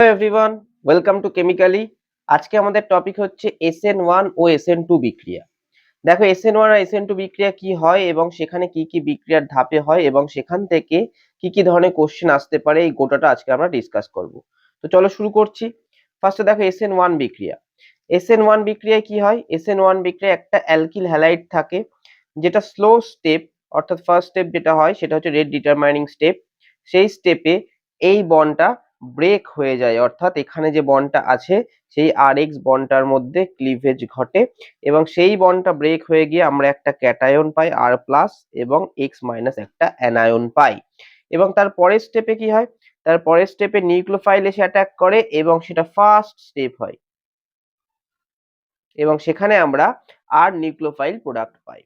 Hello everyone, welcome to chemically. আজকে আমাদের topic হচ্ছে SN1 ও SN2 বিক্রিয়া। দেখো SN1 আর SN2 বিক্রিয়া কি হয় এবং সেখানে কি কি বিক্রিয়ার ধাপে হয় এবং সেখান থেকে কি কি ধরনের কোশ্চেন আসতে পারে এই গোটাটা আজকে আমরা ডিসকাস করব। তো চলো শুরু করছি। ফার্স্টে দেখো SN1 বিক্রিয়া। SN1 বিক্রিয়ায় কি হয়? SN1 বিক্রিয়ায় একটা অ্যালকিল হ্যালাইড থাকে যেটা স্লো স্টেপ, অর্থাৎ ফার্স্ট স্টেপ যেটা হয় সেটা হচ্ছে রেট ডিটারমাইনিং স্টেপ। সেই স্টেপে এই বন্ডটা ব্রেক হয়ে যায়, অর্থাৎ এখানে যে বন্ডটা আছে সেই RH বন্ডটার মধ্যে ক্লিভেজ ঘটে এবং সেই বন্ডটা ব্রেক হয়ে গিয়ে আমরা একটা ক্যাটায়ন পাই R+ এবং X- একটা অ্যানায়ন পাই। এবং তার পরের স্টেপে কি হয়? তার পরের স্টেপে নিউক্লিওফাইল এসে অ্যাটাক করে এবং সেটা ফার্স্ট স্টেপ হয় এবং সেখানে আমরা R নিউক্লিওফাইল প্রোডাক্ট পাই।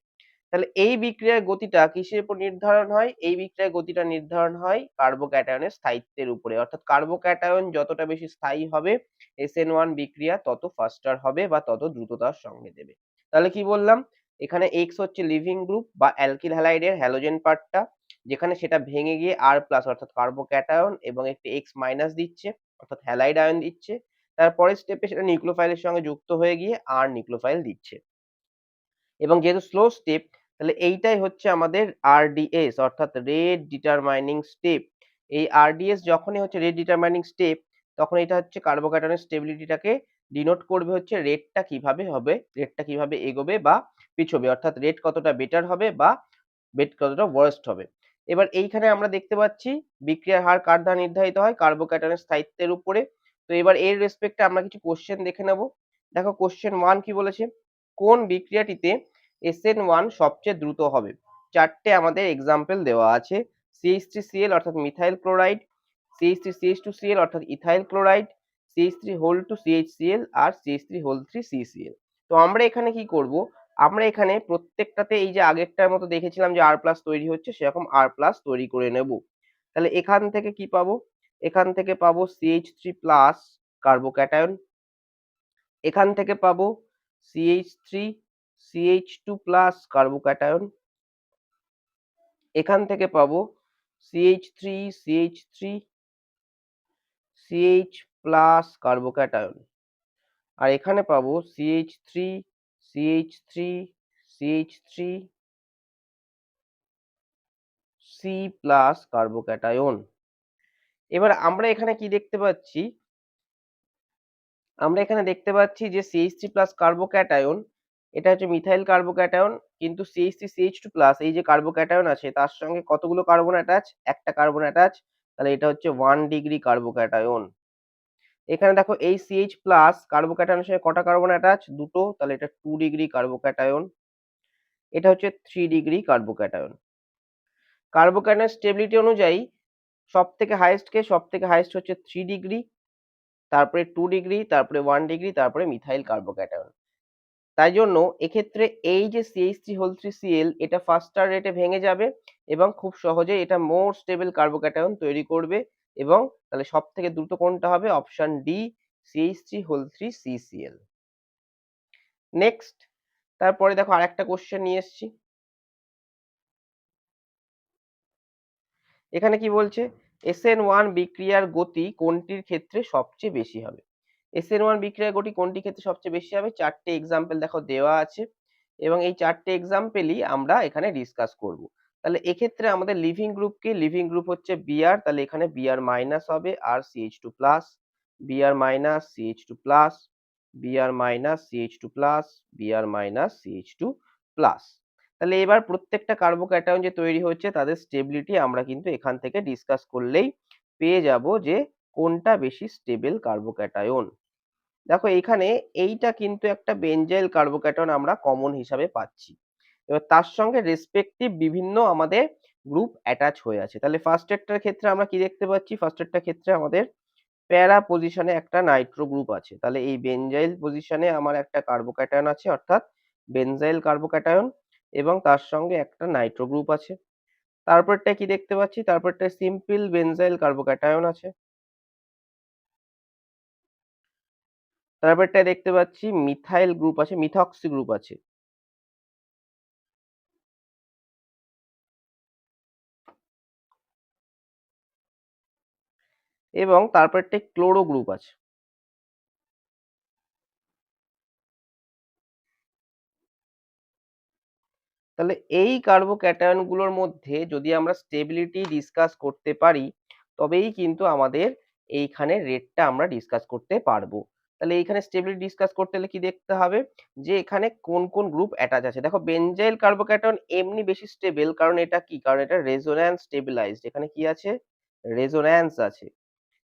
তাহলে এই বিক্রিয়ার গতিটা কিসের উপর নির্ধারণ হয়? এই বিক্রিয়ার গতিটা নির্ধারণ হয় কার্বোক্যাটায়নের স্থায়িত্বের উপরে, অর্থাৎ কার্বোক্যাটায়ন যতটা বেশি স্থায়ী হবে SN1 বিক্রিয়া তত ফাস্টার হবে বা তত দ্রুততার সঙ্গে দেবে। তাহলে কি বললাম? এখানে X হচ্ছে লিভিং গ্রুপ বা অ্যালকিল হ্যালাইডের হ্যালোজেন পার্টটা, যেখানে সেটা ভেঙে গিয়ে R+ অর্থাৎ কার্বোক্যাটায়ন এবং একটি X- দিচ্ছে অর্থাৎ হ্যালাইড আয়ন দিচ্ছে। তারপরের স্টেপে সেটা নিউক্লিওফাইলের সঙ্গে যুক্ত হয়ে গিয়ে R নিউক্লিওফাইল দিচ্ছে। এবং যেহেতু স্লো স্টেপ, তাহলে এইটাই হচ্ছে আমাদের RDS অর্থাৎ রেট ডিটারমাইনিং স্টেপ। এই RDS যখনই হচ্ছে রেট ডিটারমাইনিং স্টেপ, তখন এটা হচ্ছে কার্বোক্যাটায়নের স্টেবিলিটিটাকে ডিনোট করবে হচ্ছে রেটটা কিভাবে হবে, রেটটা কিভাবে এগোবে বা পিছবে, অর্থাৎ রেট কতটা বেটার হবে বা রেট কতটা ওয়ার্স্ট হবে। এবার এইখানে আমরা দেখতে পাচ্ছি বিক্রিয়ার হার কার দ্বারা নির্ধারিত হয়? কার্বোক্যাটায়নের স্থায়িত্বের উপরে। তো এবার এর রেসপেক্টে আমরা কিছু কোশ্চেন দেখে নেব। দেখো কোশ্চেন 1 কি বলেছে? কোন বিক্রিয়াটিতে SN1 সবচেয়ে দ্রুত হবে? চারটে আমাদের এক্সাম্পল দেওয়া আছে। CH3Cl অর্থাৎ মিথাইল ক্লোরাইড, CH3CH2Cl অর্থাৎ ইথাইল ক্লোরাইড, CH3 CHCl আর CH3 CCl। তো আমরা এখানে কি করব? আমরা এখানে প্রত্যেকটাতে এই যে আগেরটার মতো দেখেছিলাম যে R+ তৈরি হচ্ছে সেরকম R+ তৈরি করে নেব। তাহলে এখান থেকে কি পাবো? এখান থেকে পাবো CH3+ কার্বোক্যাটায়ন, এখান থেকে পাবো CH3CH2+ কার্বোক্যাটায়ন, এখান থেকে পাবো CH3CH3CH+ কার্বোক্যাটায়ন, আর এখানে পাবো CH3CH3CH3C+ কার্বোক্যাটায়ন। এবার আমরা এখানে কি দেখতে পাচ্ছি? আমরা এখানে দেখতে পাচ্ছি যে CH3+ কার্বোক্যাটায়ন, এটা হচ্ছে মিথাইল কার্বোক্যাটায়ন, কিন্তু CH3CH2+ এই যে কার্বোক্যাটায়ন আছে তার সঙ্গে কতগুলো কার্বন অ্যাটাচ? একটা কার্বন অ্যাটাচ, তাহলে এটা হচ্ছে 1 ডিগ্রি কার্বোক্যাটায়ন। এখানে দেখো এই CH+ কার্বোক্যাটায়নের সঙ্গে কটা কার্বন অ্যাটাচ? দুটো, তাহলে এটা 2 ডিগ্রি কার্বোক্যাটায়ন। এটা হচ্ছে 3 ডিগ্রি কার্বোক্যাটায়ন। কার্বোক্যাটায়নের স্টেবিলিটি অনুযায়ী সবথেকে হাইয়েস্ট কে? সবথেকে হাইয়েস্ট হচ্ছে 3 ডিগ্রি, তারপরে 2 ডিগ্রি, তারপরে 1 ডিগ্রি, তারপরে মিথাইল কার্বোক্যাটায়ন। তাই জন্য এক্ষেত্রে এই যে CH3CL এটা ফাস্টার রেটে ভেঙে যাবে এবং খুব সহজেই এটা মোর স্টেবল কার্বোক্যাটায়ন তৈরি করবে এবং তাহলে সব থেকে দ্রুত কোনটা হবে? Option D, CH3CCl। নেক্সট, তারপরে দেখো আরেকটা কোশ্চেন নিয়ে এসেছি। এখানে কি বলছে? SN1 বিক্রিয়ার গতি কোনটির ক্ষেত্রে সবচেয়ে বেশি হবে? SN1 বিক্রিয়ার গতি কোনটির ক্ষেত্রে সবচেয়ে বেশি হবে? চারটে এক্সাম্পল দেখো দেওয়া আছে এবং এই চারটে এক্সাম্পলই আমরা এখানে ডিসকাস করব। তাহলে এক্ষেত্রে আমাদের লিভিং গ্রুপ কি? লিভিং গ্রুপ হচ্ছে Br, তাহলে এখানে Br- হবে আর CH2+, Br- CH2+, Br- CH2+, Br- CH2+। তাহলে এবার প্রত্যেকটা কার্বোক্যাটায়ন যে তৈরি হচ্ছে তাদের স্টেবিলিটি আমরা কিন্তু এখান থেকে ডিসকাস করলেই পেয়ে যাব যে কোনটা বেশি স্টেবল কার্বোক্যাটায়ন। দেখো এখানে এইটা কিন্তু একটা বেনজাইল কার্বোক্যাটায়ন আমরা কমন হিসাবে পাচ্ছি। এবার তার সঙ্গে রেসপেক্টিভ বিভিন্ন আমাদের গ্রুপ অ্যাটাচ হয়ে আছে। তাহলে ফার্স্ট এরটার ক্ষেত্রে আমরা কি দেখতে পাচ্ছি? ফার্স্ট এরটার ক্ষেত্রে আমাদের প্যারা পজিশনে একটা নাইট্রো গ্রুপ আছে। তাহলে এই বেনজাইল পজিশনে আমার একটা কার্বোক্যাটায়ন আছে, অর্থাৎ বেনজাইল কার্বোক্যাটায়ন, এবং তার সঙ্গে একটা নাইট্রো গ্রুপ আছে। তারপরটা কি দেখতে পাচ্ছি? তারপরটা সিম্পল বেনজাইল কার্বোক্যাটায়ন আছে। তারপরটায় দেখতে পাচ্ছি মিথাইল গ্রুপ আছে, মিথক্সি গ্রুপ আছে। এবং তারপর একটা ক্লোরো গ্রুপ আছে। তাহলে এই কার্বোক্যাটায়ন গুলোর মধ্যে যদি আমরা স্টেবিলিটি ডিসকাস করতে পারি, তবেই কিন্তু আমাদের এইখানে রেটটা আমরা ডিসকাস করতে পারবো। তাহলে এইখানে স্টেবিলিটি ডিসকাস করতে হলে কি দেখতে হবে? যে এখানে কোন, কোন গ্রুপ অ্যাটাচ আছে। দেখো বেনজাইল কার্বোক্যাটায়ন এমনি বেশি স্টেবল, কারণ এটা কি? কারণ এটা রেজোন্যান্স স্টেবিলাইজড। এখানে কি আছে? রেজোন্যান্স আছে।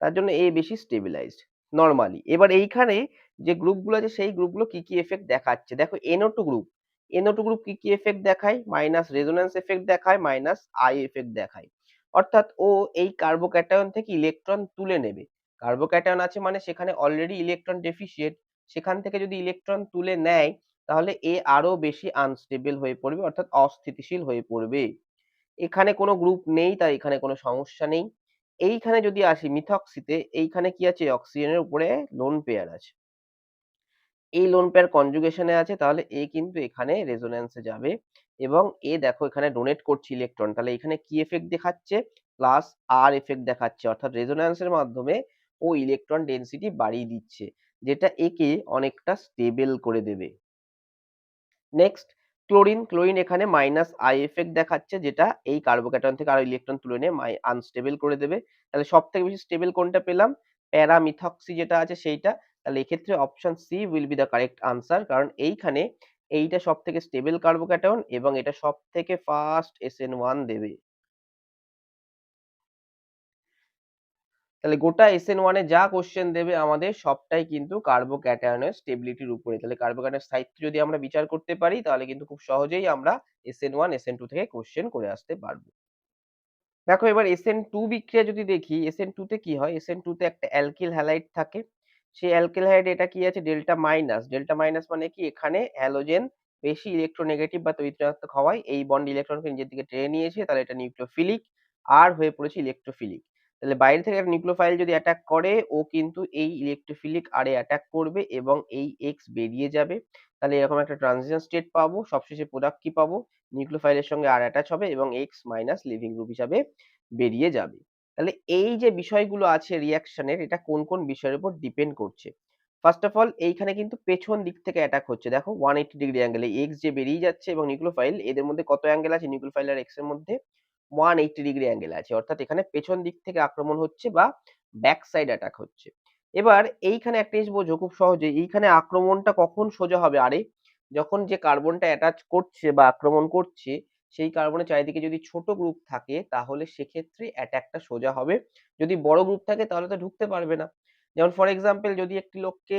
তার জন্য এ বেশি স্টেবিলাইজড নরমালি। এবার এইখানে যে গ্রুপগুলো আছে সেই গ্রুপগুলো কি, কি এফেক্ট দেখাচ্ছে? দেখো NO2 গ্রুপ। NO2 গ্রুপ কি, কি এফেক্ট দেখায়? মাইনাস রেজোন্যান্স এফেক্ট দেখায়, মাইনাস আই এফেক্ট দেখায়। অর্থাৎ ও এই কার্বোক্যাটায়ন থেকে ইলেকট্রন তুলে নেবে। কার্বোক্যাটায়ন আছে মানে সেখানে অলরেডি ইলেকট্রন ডেফিসিয়েন্ট। সেখান থেকে যদি ইলেকট্রন তুলে নেয় তাহলে এ আরো বেশি আনস্টেবল হয়ে পড়বে, অর্থাৎ অস্থিতিশীল হয়ে পড়বে। এখানে কোনো গ্রুপ নেই তাই এখানে কোনো সমস্যা নেই। এইখানে যদি আসি মিথক্সিতে, এইখানে কি আছে? অক্সিজেনের উপরে লোন পেয়ার আছে। এই লোন পেয়ার কনজুগেশনে আছে, তাহলে এ কিন্তু এখানে রেজোন্যান্সে যাবে এবং এ দেখো এখানে ডোনেট করছে ইলেকট্রন। তাহলে এখানে কি এফেক্ট দেখাচ্ছে? প্লাস আর এফেক্ট দেখাচ্ছে, অর্থাৎ রেজোন্যান্সের মাধ্যমে ও ইলেকট্রন ডেনসিটি বাড়িয়ে দিচ্ছে, যেটা একে অনেকটা স্টেবল করে দেবে। Next chlorine. ক্লোরিন এখানে মাইনাস আই এফেক্ট দেখাচ্ছে, যেটা এই কার্বোক্যাটায়ন থেকে আরো ইলেকট্রন তুলে নিয়ে আনস্টেবল করে দেবে। তাহলে সব থেকে বেশি স্টেবল কোনটা পেলাম? প্যারামিথক্সি যেটা আছে সেইটা। তাহলে এক্ষেত্রে option C will be the correct answer, কারণ এইখানে এইটা সব থেকে স্টেবল কার্বোক্যাটায়ন এবং এটা সব থেকে ফার্স্ট SN1 দেবে। তাহলে গোটা SN1 এ যা কোশ্চেন দেবে আমাদের সবটাই কিন্তু কার্বোক্যাটায়নের স্টেবিলিটির উপরে। তাহলে কার্বোক্যাটায়নের স্থায়িত্ব যদি আমরা বিচার করতে পারি তাহলে কিন্তু খুব সহজেই আমরা SN1 SN2 থেকে কোশ্চেন করে আসতে পারবো। দেখো এবার SN2 বিক্রিয়া যদি দেখি, SN2 তে কি হয়? SN2 তে একটা অ্যালকিল হ্যালাইড থাকে। সেই অ্যালকিল হ্যালাইড এটা কি আছে? Delta minus. ডেল্টা মাইনাস মানে কি? এখানে হ্যালোজেন বেশি ইলেকট্রোনেগেটিভ বা তড়িৎ-ঋণাত্মক হওয়ায় এই বন্ড ইলেকট্রনকে নিজের দিকে টেনে নিয়েছে, তাহলে এটা নিউক্লিওফিলিক আর হয়ে পড়েছে ইলেকট্রোফিলিক। তাহলে বাইরে থেকে একটা নিউক্লিওফাইল যদি অ্যাটাক করে, ও কিন্তু এই ইলেকট্রোফিলিক আর এ অ্যাটাক করবে এবং এই X বেরিয়ে যাবে। তাহলে এরকম একটা ট্রানজিশন স্টেট পাবো। সবশেষে প্রোডাক্ট কি পাবো? নিউক্লিওফাইলের সঙ্গে আর অ্যাটাচ হবে এবং X মাইনাস লিভিং গ্রুপ হিসাবে বেরিয়ে যাবে। তাহলে এই যে বিষয়গুলো আছে রিঅ্যাকশনের, এটা কোন, কোন বিষয়ের উপর ডিপেন্ড করছে? ফার্স্ট অফ অল এইখানে কিন্তু পেছন দিক থেকে অ্যাটাক হচ্ছে। দেখো 180 ডিগ্রি অ্যাঙ্গেলে X যে বেরিয়ে যাচ্ছে এবং নিউক্লিওফাইল, এদের মধ্যে কত অ্যাঙ্গেল আছে? নিউক্লিওফাইল আর X এর মধ্যে 180 ডিগ্রি অ্যাঙ্গেল আছে। অর্থাৎ এখানে পেছন দিক থেকে আক্রমণ হচ্ছে বা ব্যাক সাইড অ্যাটাক হচ্ছে। এবার এইখানে একটা জিনিস বোঝো খুব সহজেই, এইখানে আক্রমণটা কখন সোজা হবে আরে? যখন যে কার্বনটা অ্যাটাচ করছে বা আক্রমণ করছে সেই কার্বনের চারিদিকে যদি ছোট গ্রুপ থাকে তাহলে সেক্ষেত্রে অ্যাটাকটা সোজা হবে। যদি বড় গ্রুপ থাকে তাহলে তো ঢুকতে পারবে না। যেমন ফর এক্সাম্পল যদি একটি লোককে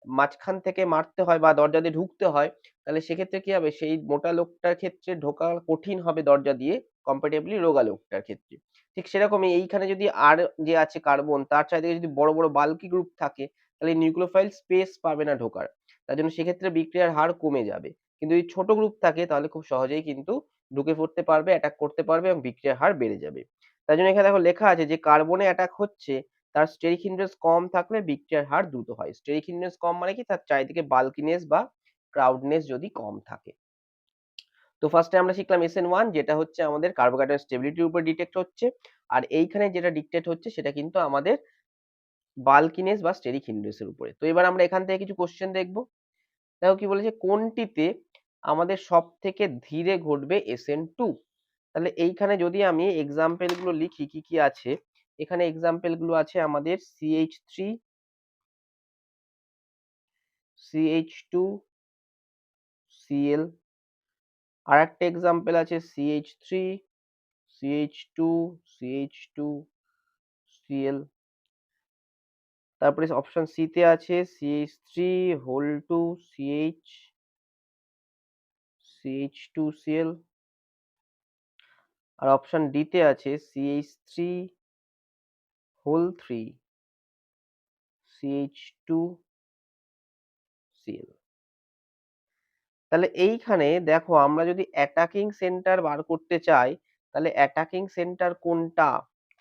মাঝখান থেকে মারতে হয় বা দরজা দিয়ে ঢুকতে হয়, তাহলে সেক্ষেত্রে কি হবে? সেই মোটা লোকটার ক্ষেত্রে ঢোকা কঠিন হবে দরজা দিয়ে কম্পারেটিভলি রোগা লোকটার ক্ষেত্রে। ঠিক সেরকমই এইখানে যদি আর যে আছে কার্বন তার চারিদিকে যদি বড়, বড় বাল্কি গ্রুপ থাকে তাহলে নিউক্লিওফাইল স্পেস পাবে না ঢোকার। তার জন্য সেক্ষেত্রে বিক্রিয়ার হার কমে যাবে। কিন্তু যদি ছোট গ্রুপ থাকে তাহলে খুব সহজেই কিন্তু ঢুকে পড়তে পারবে, অ্যাটাক করতে পারবে এবং বিক্রিয়ার হার বেড়ে যাবে। তাই জন্য এখানে দেখো লেখা আছে যে কার্বনে অ্যাটাক হচ্ছে, তার স্টেরিক হিন্ড্রেন্স কম থাকলে বিক্রিয়ার হার দ্রুত হয়। স্টেরিক হিন্ড্রেন্স কম মানে কি? তার চারিদিকে বাল্কিনেস বা ক্রাউডনেস যদি কম থাকে। তো ফার্স্টে আমরা শিখলাম SN1, যেটা হচ্ছে আমাদের কার্বোহাইড্রেট স্টেবিলিটির উপর ডিটেক্ট হচ্ছে। আর এইখানে যেটা ডিটেক্ট হচ্ছে সেটা কিন্তু আমাদের বাল্কিনেস বা স্টেরিক হিন্ড্রেন্স এর উপরে। তো এবার আমরা এখান থেকে কিছু কোশ্চেন দেখবো। দেখো কি বলেছে? কোনটিতে আমাদের সবথেকে ধীরে ঘটবে SN2? তাহলে এইখানে যদি আমি এক্সাম্পল গুলো লিখি কি কি আছে, এখানে এক্সাম্পল গুলো আছে আমাদের CH3, CH2, Cl। আর একটা এক্সাম্পল আছে CH3, CH2, CH2, Cl। তারপরে অপশন সি তে আছে CH3 whole two CH, CH2Cl। আর অপশন ডি তে আছে CH3 হোল 3 CH2Cl। তাহলে এইখানে দেখো আমরা যদি অ্যাটাকিং সেন্টার বার করতে চাই, তাহলে অ্যাটাকিং সেন্টার কোনটা?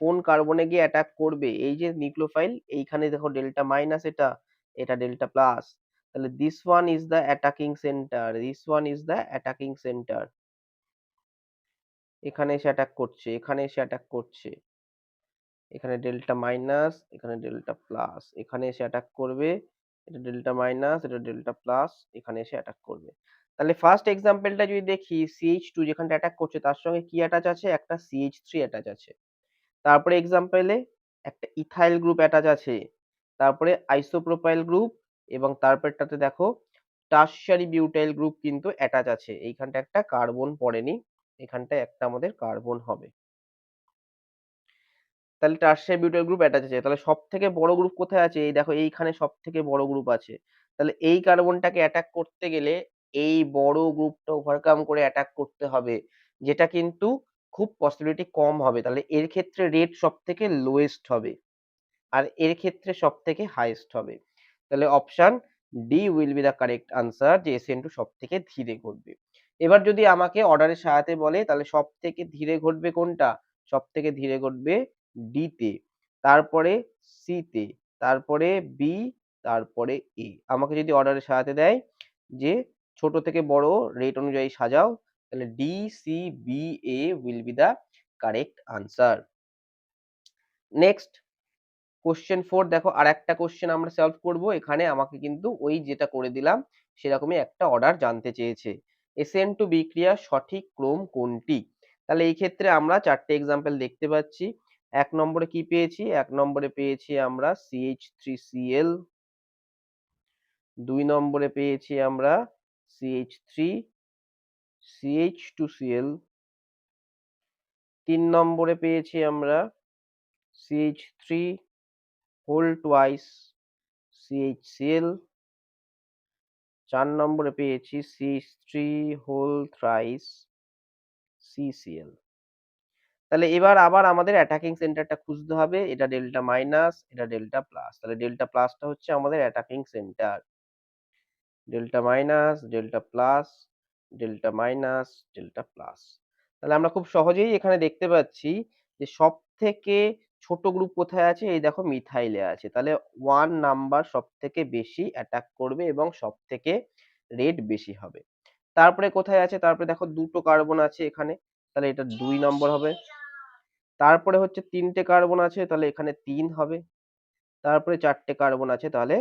কোন কার্বনে গিয়ে অ্যাটাক করবে? এই যে নিউক্লিওফাইল, এইখানে দেখো ডেল্টা মাইনাস, এটা এটা ডেল্টা প্লাস। তাহলে this one is the attacking centre, this one is the attacking centre. এখানে এসে অ্যাটাক করছে, এখানে এসে অ্যাটাক করছে, এখানে ডেল্টা মাইনাস, এখানে ডেল্টা প্লাস, এখানে এসে অ্যাটাক করবে, এটা ডেল্টা মাইনাস, এটা ডেল্টা প্লাস, এখানে এসে অ্যাটাক করবে। তাহলে ফার্স্ট এক্সাম্পলটা যদি দেখি CH2 যেখানটা অ্যাটাক করছে তার সঙ্গে কি অ্যাটাচ আছে? একটা CH3 অ্যাটাচ আছে। তারপরে এক্সাম্পলে একটা ইথাইল গ্রুপ অ্যাটাচ আছে, তারপরে আইসোপ্রোপাইল গ্রুপ, এবং তারপরটাতে দেখো টারশিয়ারি বিউটাইল গ্রুপ কিন্তু অ্যাটাচ আছে। এইখানটা একটা কার্বন পড়েনি, এখানটায় একটা আমাদের কার্বন হবে। তাহলে টারশিয়ারি বিউটাইল গ্রুপ অ্যাটাচ আছে। তাহলে সবথেকে বড় গ্রুপ কোথায় আছে? এই দেখো এইখানে সবথেকে বড় গ্রুপ আছে। তাহলে এই কার্বনটাকে অ্যাটাক করতে গেলে এই বড় গ্রুপটা ওভারকাম করে অ্যাটাক করতে হবে, যেটা কিন্তু খুব পসিবিলিটি কম হবে। তাহলে এর ক্ষেত্রে রেট সবথেকে লোয়েস্ট হবে, আর এর ক্ষেত্রে সবথেকে হাইয়েস্ট হবে। তাহলে option D will be the correct answer, যে SN2 সবথেকে ধীরে ঘটবে। এবার যদি আমাকে অর্ডারে সাজাতে বলে তাহলে সবথেকে ধীরে ঘটবে কোনটা? সবথেকে ধীরে ঘটবে ডি তে, তারপরে সি তে, তারপরে বি, তারপরে এ। আমাকে যদি অর্ডারে সাজাতে দেয় যে ছোট থেকে বড় রেট অনুযায়ী সাজাও, তাহলে D, C, B, A will be the correct answer. Next question 4 দেখো, আর একটা কোশ্চেন আমরা সলভ করব। এখানে আমাকে কিন্তু ওই যেটা করে দিলাম সেরকমই একটা অর্ডার জানতে চেয়েছে। SN2 বিক্রিয়ার সঠিক ক্রম কোনটি? তাহলে এই ক্ষেত্রে আমরা চারটে এক্সাম্পল দেখতে পাচ্ছি। এক নম্বরে কি পেয়েছি? এক নম্বরে পেয়েছি আমরা CH3Cl, দুই নম্বরে পেয়েছি আমরা CH3 CH2Cl, তিন নম্বরে পেয়েছি আমরা CH3 হোল টুয়াইস CHCl, 4 নম্বরে পেয়েছি CH3 হোল থ্রাইস CCl। তাহলে এবার আবার আমাদের অ্যাটাকিং সেন্টারটা খুঁজতে হবে। এটা ডেল্টা মাইনাস, এটা ডেল্টা প্লাস। তাহলে ডেল্টা প্লাসটা হচ্ছে আমাদের attacking centre. Delta minus, delta plus, delta minus, delta plus. তাহলে আমরা খুব সহজেই এখানে দেখতে পাচ্ছি যে সবথেকে ছোট গ্রুপ কোথায় আছে? এই দেখো মিথাইলে আছে। তাহলে 1 নাম্বার সবথেকে বেশি অ্যাটাক করবে এবং সবথেকে রেট বেশি হবে। তারপরে কোথায় আছে? তারপরে দেখো দুটো কার্বন আছে এখানে, তাহলে এটা 2 নম্বর হবে। তারপরে হচ্ছে 3টে কার্বন আছে, তাহলে এখানে 3 হবে। তারপরে 4টে কার্বন আছে, তাহলে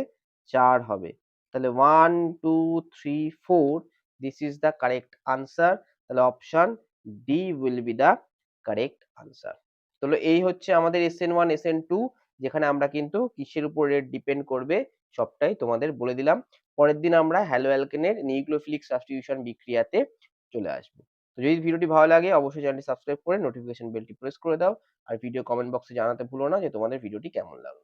4 হবে। তাহলে 1 2 3 4 this is the correct answer. তাহলে option D will be the correct answer. তাহলে এই হচ্ছে আমাদের SN1 SN2, যেখানে আমরা কিন্তু কিসের উপর রেট ডিপেন্ড করবে সবটাই তোমাদের বলে দিলাম। পরের দিন আমরা হ্যালো অ্যালকেনের নিউক্লিওফিলিক সাবস্টিটিউশন বিক্রিয়াতে চলে আসবো। তো যদি ভিডিওটি ভালো লাগে অবশ্যই চ্যানেলটি সাবস্ক্রাইব করে নোটিফিকেশন বেলটি প্রেস করে দাও, আর ভিডিও কমেন্ট বক্সে জানাতে ভুলো না যে তোমাদের ভিডিওটি কেমন লাগলো।